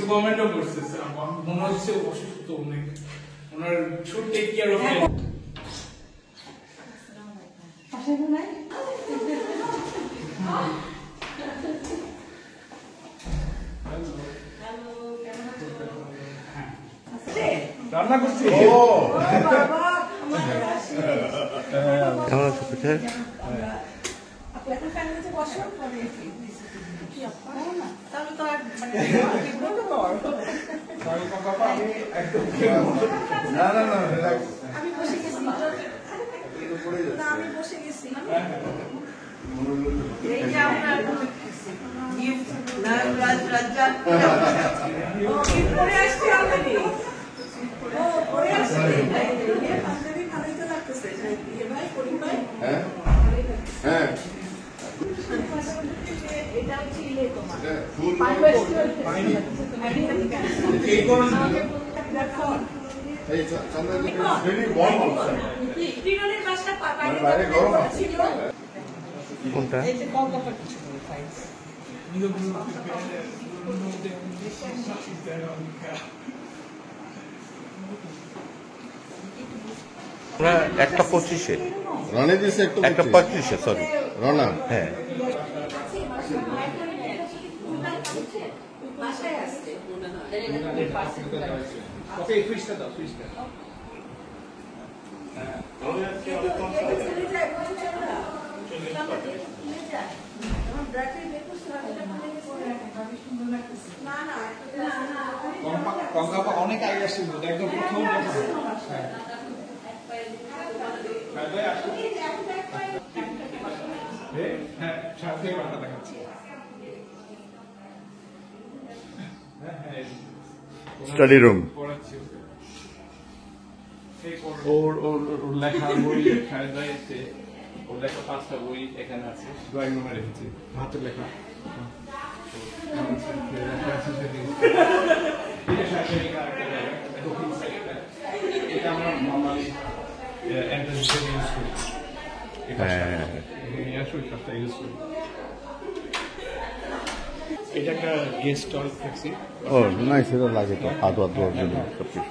গভর্নমেন্টও করতেছে মনে হচ্ছে অসুস্থ অনেক ওনার শুড টেক কেয়ার অফ রান্না করছি কেমন আছো কোথায় আমি বসে গেছি এটা হচ্ছে ইয়ে তোমার কোনটা একটা 25-এ রানে দিয়েছে একটা 35-এ সরি রানা হ্যাঁ ওকে ফ্রিজটা দাও ফ্রিজটা অনেক আগে আসছিল একদম প্রথম হ্যাঁ সাথে কথা দেখাচ্ছি স্টাডি রুম ওর লেখা বই ওর লেখা 5টা বই এখানে আছে ড্রয়িং রুমে রেখেছি হাতের লেখা এটা আমরা নর্মালি এন্ট্রান্স ইউজ করি ইউজ করি এটা একটা গেস্ট হল ট্যাক্সি ও নাই সেটা লাগে তো হাত হাত ধোয়ার জন্য সবকিছু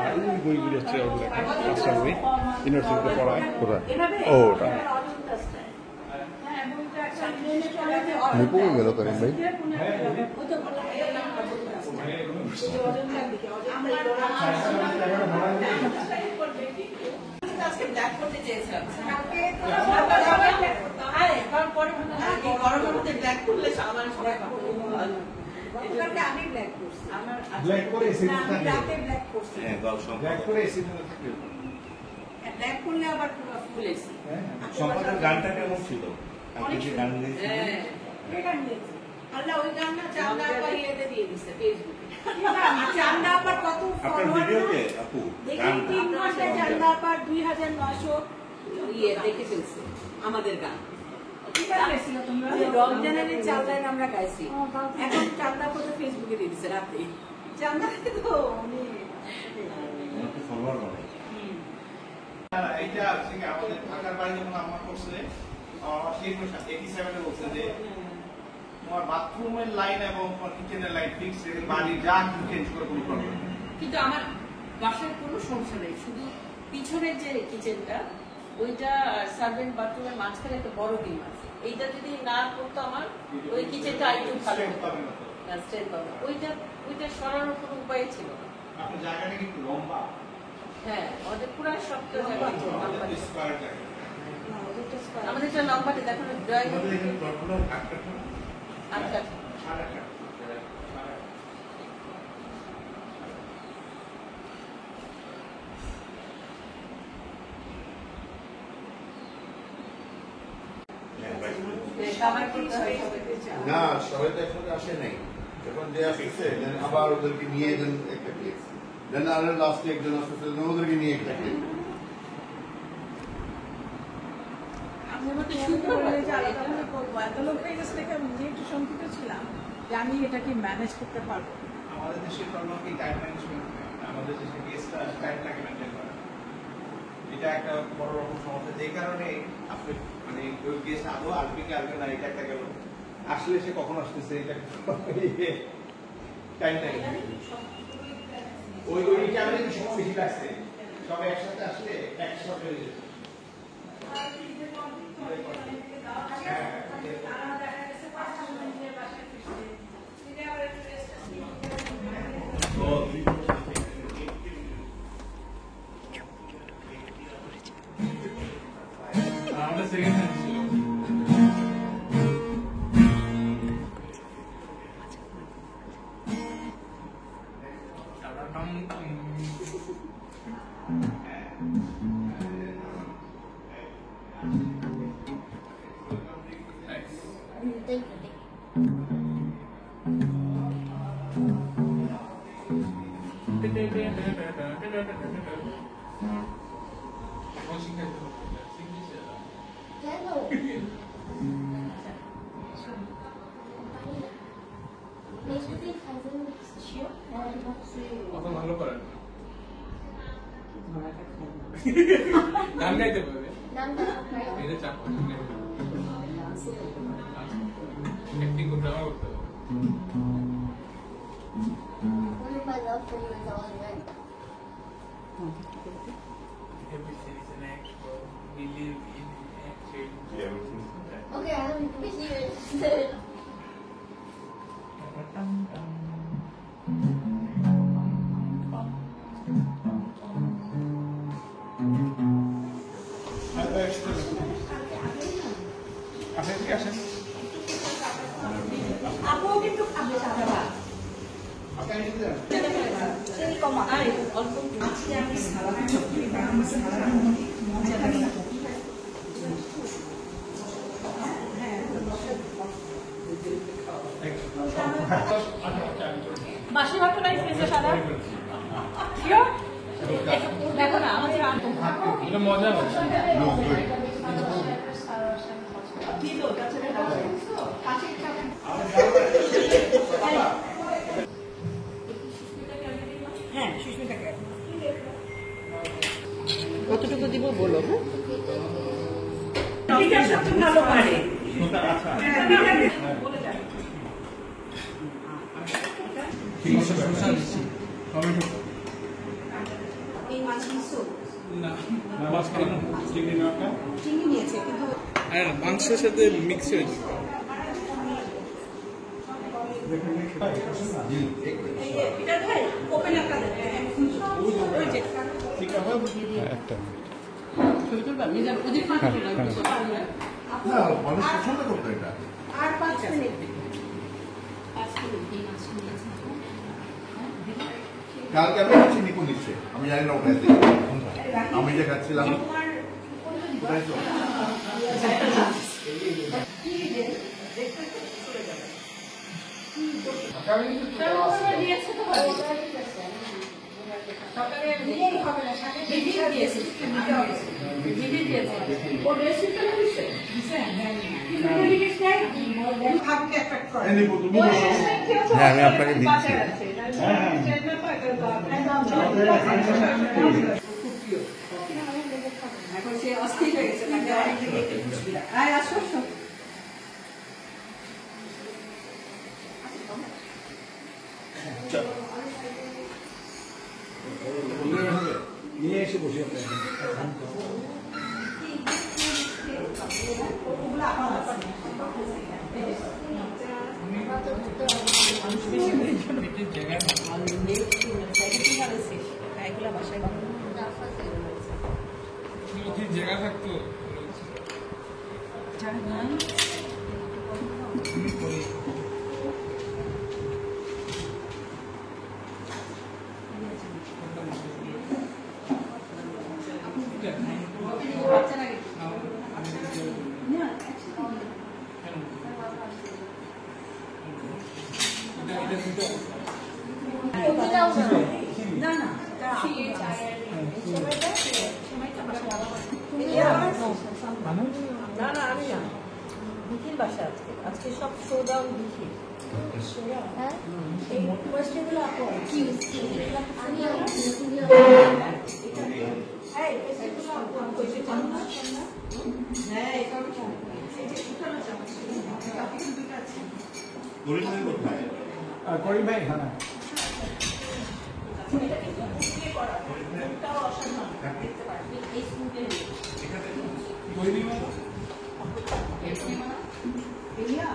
আর ওই বইগুলো হচ্ছে ওর লেখা 5টা বই ইউনিভার্সিটিতে পড়ায় কোথায় ও ওটা নিপুণ গেল করিম ভাই গানটা কেমন ছিল আপনি যে গান আল্লাহ ওই গানটা চান্দা আপা ইয়েতে দিয়ে দিছে ফেসবুকে চান্দা আপার কত ফলোয়ার আপু দেখি 3 ঘন্টা চান্দা আপার 2900 ইয়ে দেখে ফেলছে আমাদের গান রমজানের চাঁদায় আমরা গাইছি এখন চান্দা কত ফেসবুকে দিয়ে দিছে রাতে চান্দা তো এইটা আমাদের ঢাকার বাড়ি যখন আমার করছে বলছে যে তোমার বাথরুমের লাইন এবং কিচেনের লাইন ফিক্স বাড়ি যা চেঞ্জ করে কোনো প্রবলেম কিন্তু আমার বাসার কোনো সমস্যা নেই শুধু পিছনের যে কিচেনটা ওইটা সার্ভেন্ট বাথরুমের মাঝখানে একটা বড় ডিম আছে এইটা যদি না করতো আমার ওই কিচেনটা আরেকটু ভালো হতো ওইটা সরানোর কোনো উপায় ছিল না আপনার জায়গাটা কি লম্বা হ্যাঁ ওদের পুরো সবটা জায়গা আমাদের একটা লম্বাতে দেখো ড্রয়িং আচ্ছা না সবাই তো একসাথে আসে নাই যখন যে আসছে আবার ওদেরকে নিয়ে দেন একটা প্লেস দেন আর লাস্টে একজন আসছে ওদেরকে নিয়ে একটা প্লেস আমি আমার সুন্দর হয়ে যে আলাদাভাবে করবো, এত লোক হয়ে গেছে দেখে আমি নিজে একটু শঙ্কিত ছিলাম যে আমি এটাকে ম্যানেজ করতে পারবো। আমাদের দেশের কর্মকে টাইম ম্যানেজমেন্ট, আমাদের দেশে গেস্টরা টাইমটাকে মেনটেন করে, এটা একটা বড় রকম সমস্যা। যে কারণে আপনি মানে ওই গেস্ট আদৌ আসবে কি আসবে না, এটা একটা গেল, আসলে সে কখন আসতেছে এটা টাইমটা ওই ওই টাইমে সময় বেশি লাগছে, সবাই একসাথে আসলে একসাথে হয়ে যেত। আমাদের সেকেন্ড হ্যান্ড ছিল। কত ভালো করেন, গান গাইতে পারবে, এটা চাপ অ্যাক্টিং করতে আমার করতে হবে। Only my love for you is all I want. Everything is an act, bro. We live in action. Okay, I don't believe it. আসেন কি আসেন, আপুও কিন্তু খাবে সাদা আপনি আসতে দেন। সেই কমা আরে অল্প আজকে আমি সালাদ চটনি বানাবো, সালাদ মজা লাগে। বাসি ভাত নাই ফ্রিজে সাদা শিওর দেখো না আমাদের এটা মজা হবে। হ্যাঁ সুস্মিতাকে কতটুকু দিব বলো। হ্যাঁ সবচেয়ে ভালো পারে এই মাছের স্যুপ চিনি নিয়েছে কিন্তু মাংসের সাথে মিক্স হয়েছে। এটা ভাই ওপেন একটা ওই যে একটা না, মানুষ পছন্দ করতো এটা। আর 5 মিনিট কালকে আমি চিনি কোন দিচ্ছে আমি জানি না, ওখানে আমি যে খাচ্ছিলাম ওটাই তো। হ্যাঁ আমি আপনাকে দিচ্ছি। এখন সে অস্থির হয়ে গেছে, তাকে অনেক দিকে আসো নিয়ে এসে বসে আপনি জায়গা থাকতো না না সময়টা না না আমি না বিখির বাসা আজকে সব শোডাউন বিখি হ্যাঁ এই কোয়েশ্চেনগুলো আপু কি আমি এই কোয়েশ্চেনগুলো আপু কইছে জানা হ্যাঁ এই কারণে এই যে শুকানো চামচ আপনি কিন্তু দুটো আছে করিম ভাই কোথায়? করিম ভাই হ্যাঁ এটা কিন্তু দিয়ে করা ওটাও অসাধারণ দেখতে পারবেন এই স্কুলে এলিয়া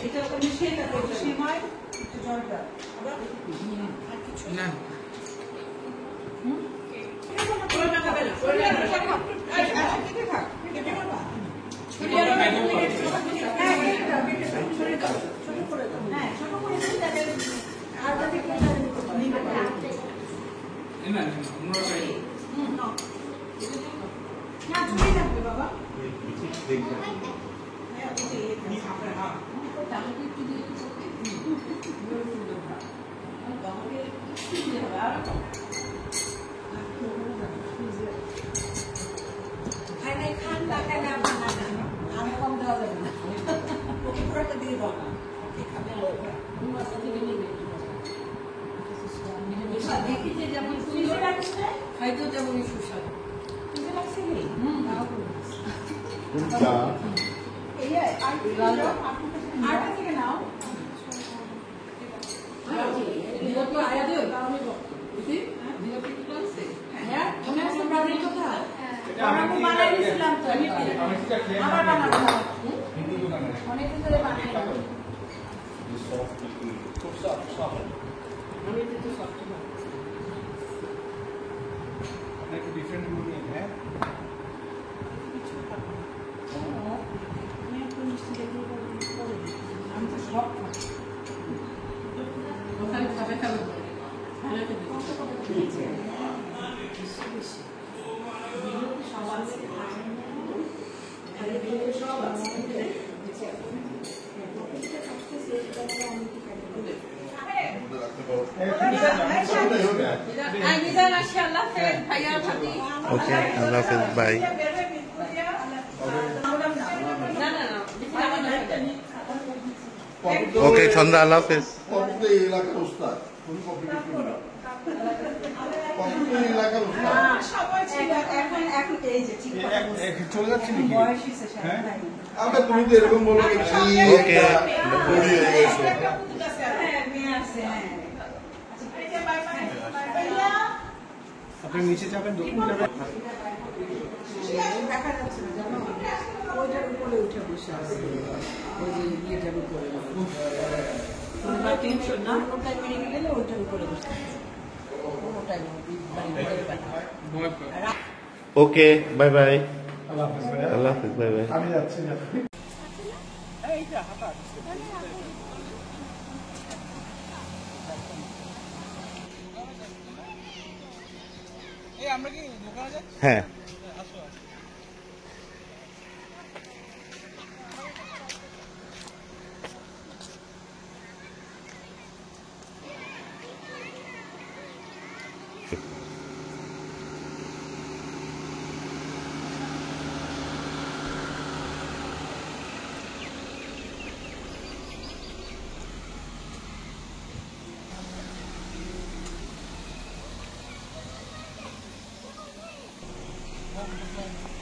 এটা ওখানে সেটা করছে সেমাই জলটা আবার না বাবা খান টাকা না আমি কম দেওয়া যাবে না ওকে পুরোটা দিয়ে দাও না দেখিতে যেমন সুন্দর খাইতেও তেমনই সুস্বাদু কোনটা? আটা থেকে নাও হ্যাঁ মনে আছে ব্রাজিল কথা আমি বানাই দিয়েছিলাম তো আমার বানানো অনেকদিন ধরে বানাই একটু ডিফারেন্ট মুভি হ্যাঁ আমি তো সব ওখানে খাবে খাবে ভালো খেতে সব আছে সব আছে ওকে আল্লাহ হাফেজ বাই না না না ওকে সন্ধ্যা আল্লাহ হাফেজ কপি তো এই এলাকার উস্তাদ। কোন কপি বিক্রি না? কপি তো এই এলাকার উস্তাদ। সবাই ছিল এখন এই যে ঠিক চলে যাচ্ছে নাকি বয়স হিসেবে হ্যাঁ আমরা তুমি তো এরকম বলো যে কি ওকে। একটা বুড়ি হয়ে গেছো। হ্যাঁ মেয়ে আছে হ্যাঁ এই যে বাই বাই আপনি নিচে যাবেন দক্ষিণ যাবেন দেখা যাচ্ছে না জানো ওইটার উপরে উঠে বসে আছে ওই যে ইয়েটার উপরে টেনশন না ওটাই মেরে গেলে ওইটার উপরে বসে আছে ওটাই ওকে বাই বাই আল্লাহ হাফেজ বাই বাই আমি যাচ্ছি না হ্যাঁ Thank you.